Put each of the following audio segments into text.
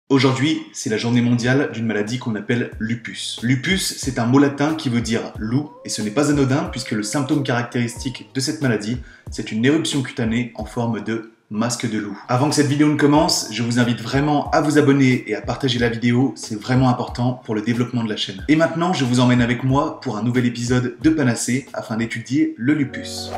Aujourd'hui, c'est la journée mondiale d'une maladie qu'on appelle lupus. Lupus, c'est un mot latin qui veut dire loup, et ce n'est pas anodin puisque le symptôme caractéristique de cette maladie, c'est une éruption cutanée en forme de masque de loup. Avant que cette vidéo ne commence, je vous invite vraiment à vous abonner et à partager la vidéo, c'est vraiment important pour le développement de la chaîne. Et maintenant, je vous emmène avec moi pour un nouvel épisode de Panacée afin d'étudier le lupus.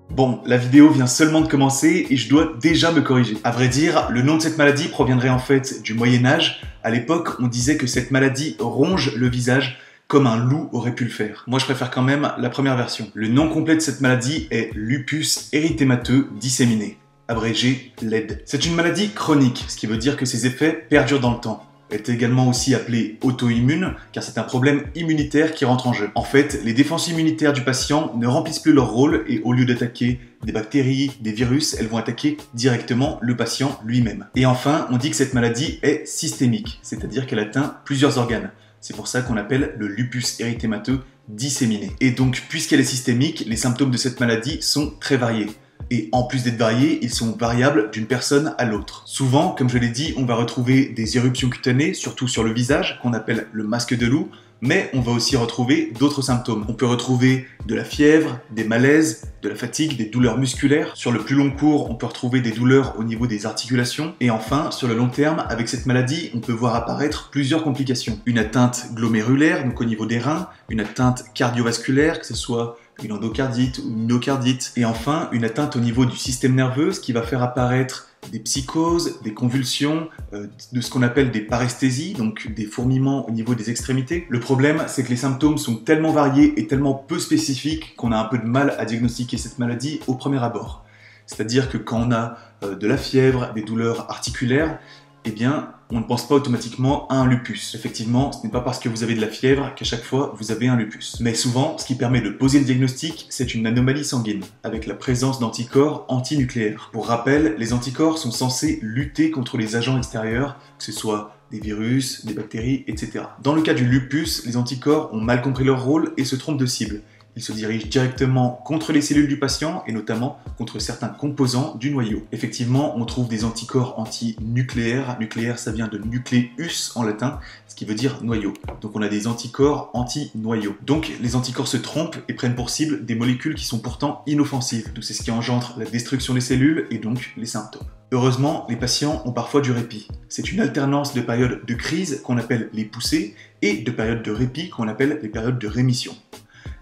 Bon, la vidéo vient seulement de commencer et je dois déjà me corriger. À vrai dire, le nom de cette maladie proviendrait en fait du Moyen-Âge. À l'époque, on disait que cette maladie ronge le visage comme un loup aurait pu le faire. Moi, je préfère quand même la première version. Le nom complet de cette maladie est lupus érythémateux disséminé, abrégé LED. C'est une maladie chronique, ce qui veut dire que ses effets perdurent dans le temps. Elle est également aussi appelée auto-immune, car c'est un problème immunitaire qui rentre en jeu. En fait, les défenses immunitaires du patient ne remplissent plus leur rôle et au lieu d'attaquer des bactéries, des virus, elles vont attaquer directement le patient lui-même. Et enfin, on dit que cette maladie est systémique, c'est-à-dire qu'elle atteint plusieurs organes. C'est pour ça qu'on appelle le lupus érythémateux disséminé. Et donc, puisqu'elle est systémique, les symptômes de cette maladie sont très variés. Et en plus d'être variés, ils sont variables d'une personne à l'autre. Souvent, comme je l'ai dit, on va retrouver des éruptions cutanées, surtout sur le visage, qu'on appelle le masque de loup, mais on va aussi retrouver d'autres symptômes. On peut retrouver de la fièvre, des malaises, de la fatigue, des douleurs musculaires. Sur le plus long cours, on peut retrouver des douleurs au niveau des articulations. Et enfin, sur le long terme, avec cette maladie, on peut voir apparaître plusieurs complications. Une atteinte glomérulaire, donc au niveau des reins, une atteinte cardiovasculaire, que ce soit une endocardite ou une myocardite, et enfin une atteinte au niveau du système nerveux, ce qui va faire apparaître des psychoses, des convulsions, de ce qu'on appelle des paresthésies, donc des fourmillements au niveau des extrémités. Le problème, c'est que les symptômes sont tellement variés et tellement peu spécifiques qu'on a un peu de mal à diagnostiquer cette maladie au premier abord. C'est-à-dire que quand on a de la fièvre, des douleurs articulaires, eh bien, on ne pense pas automatiquement à un lupus. Effectivement, ce n'est pas parce que vous avez de la fièvre qu'à chaque fois vous avez un lupus. Mais souvent, ce qui permet de poser le diagnostic, c'est une anomalie sanguine, avec la présence d'anticorps antinucléaires. Pour rappel, les anticorps sont censés lutter contre les agents extérieurs, que ce soit des virus, des bactéries, etc. Dans le cas du lupus, les anticorps ont mal compris leur rôle et se trompent de cible. Ils se dirigent directement contre les cellules du patient et notamment contre certains composants du noyau. Effectivement, on trouve des anticorps antinucléaires. Nucléaire, ça vient de nucleus en latin, ce qui veut dire noyau. Donc on a des anticorps anti-noyau. Donc les anticorps se trompent et prennent pour cible des molécules qui sont pourtant inoffensives. Donc c'est ce qui engendre la destruction des cellules et donc les symptômes. Heureusement, les patients ont parfois du répit. C'est une alternance de périodes de crise qu'on appelle les poussées et de périodes de répit qu'on appelle les périodes de rémission.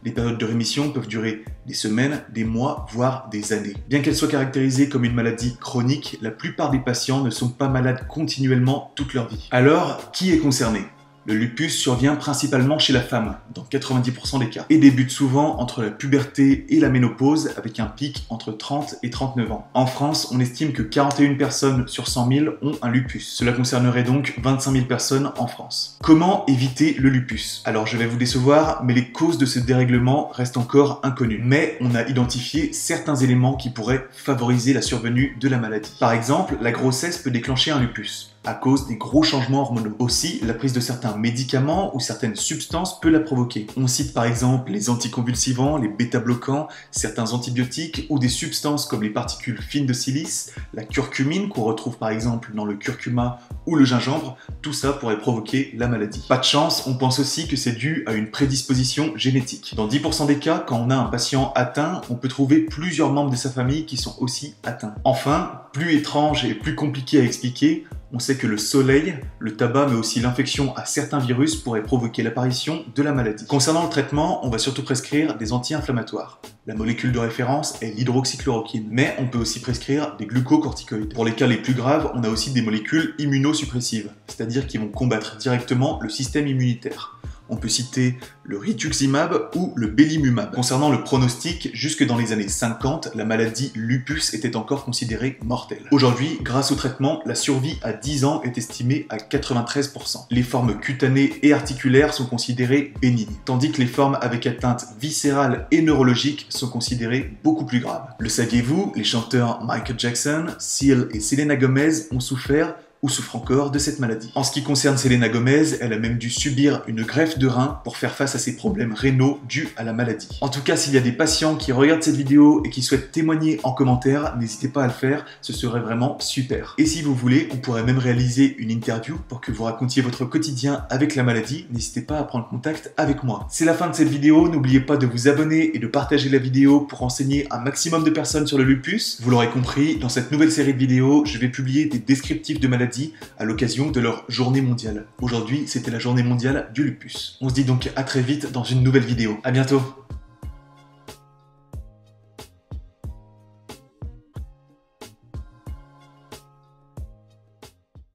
Les périodes de rémission peuvent durer des semaines, des mois, voire des années. Bien qu'elle soit caractérisée comme une maladie chronique, la plupart des patients ne sont pas malades continuellement toute leur vie. Alors, qui est concerné ? Le lupus survient principalement chez la femme, dans 90% des cas, et débute souvent entre la puberté et la ménopause, avec un pic entre 30 et 39 ans. En France, on estime que 41 personnes sur 100 000 ont un lupus. Cela concernerait donc 25 000 personnes en France. Comment éviter le lupus ? Alors je vais vous décevoir, mais les causes de ce dérèglement restent encore inconnues. Mais on a identifié certains éléments qui pourraient favoriser la survenue de la maladie. Par exemple, la grossesse peut déclencher un lupus à cause des gros changements hormonaux. Aussi, la prise de certains médicaments ou certaines substances peut la provoquer. On cite par exemple les anticonvulsivants, les bêta-bloquants, certains antibiotiques ou des substances comme les particules fines de silice, la curcumine qu'on retrouve par exemple dans le curcuma ou le gingembre, tout ça pourrait provoquer la maladie. Pas de chance, on pense aussi que c'est dû à une prédisposition génétique. Dans 10% des cas, quand on a un patient atteint, on peut trouver plusieurs membres de sa famille qui sont aussi atteints. Enfin, plus étrange et plus compliqué à expliquer, on sait que le soleil, le tabac, mais aussi l'infection à certains virus pourraient provoquer l'apparition de la maladie. Concernant le traitement, on va surtout prescrire des anti-inflammatoires. La molécule de référence est l'hydroxychloroquine, mais on peut aussi prescrire des glucocorticoïdes. Pour les cas les plus graves, on a aussi des molécules immunosuppressives, c'est-à-dire qui vont combattre directement le système immunitaire. On peut citer le rituximab ou le belimumab. Concernant le pronostic, jusque dans les années 50, la maladie lupus était encore considérée mortelle. Aujourd'hui, grâce au traitement, la survie à 10 ans est estimée à 93%. Les formes cutanées et articulaires sont considérées bénignes, tandis que les formes avec atteinte viscérale et neurologique sont considérées beaucoup plus graves. Le saviez-vous, les chanteurs Michael Jackson, Seal et Selena Gomez ont souffert ou souffre encore de cette maladie. En ce qui concerne Selena Gomez, elle a même dû subir une greffe de rein pour faire face à ses problèmes rénaux dus à la maladie. En tout cas, s'il y a des patients qui regardent cette vidéo et qui souhaitent témoigner en commentaire, n'hésitez pas à le faire, ce serait vraiment super. Et si vous voulez, on pourrait même réaliser une interview pour que vous racontiez votre quotidien avec la maladie, n'hésitez pas à prendre contact avec moi. C'est la fin de cette vidéo, n'oubliez pas de vous abonner et de partager la vidéo pour renseigner un maximum de personnes sur le lupus. Vous l'aurez compris, dans cette nouvelle série de vidéos, je vais publier des descriptifs de maladies à l'occasion de leur journée mondiale. Aujourd'hui, c'était la journée mondiale du lupus. On se dit donc à très vite dans une nouvelle vidéo. À bientôt!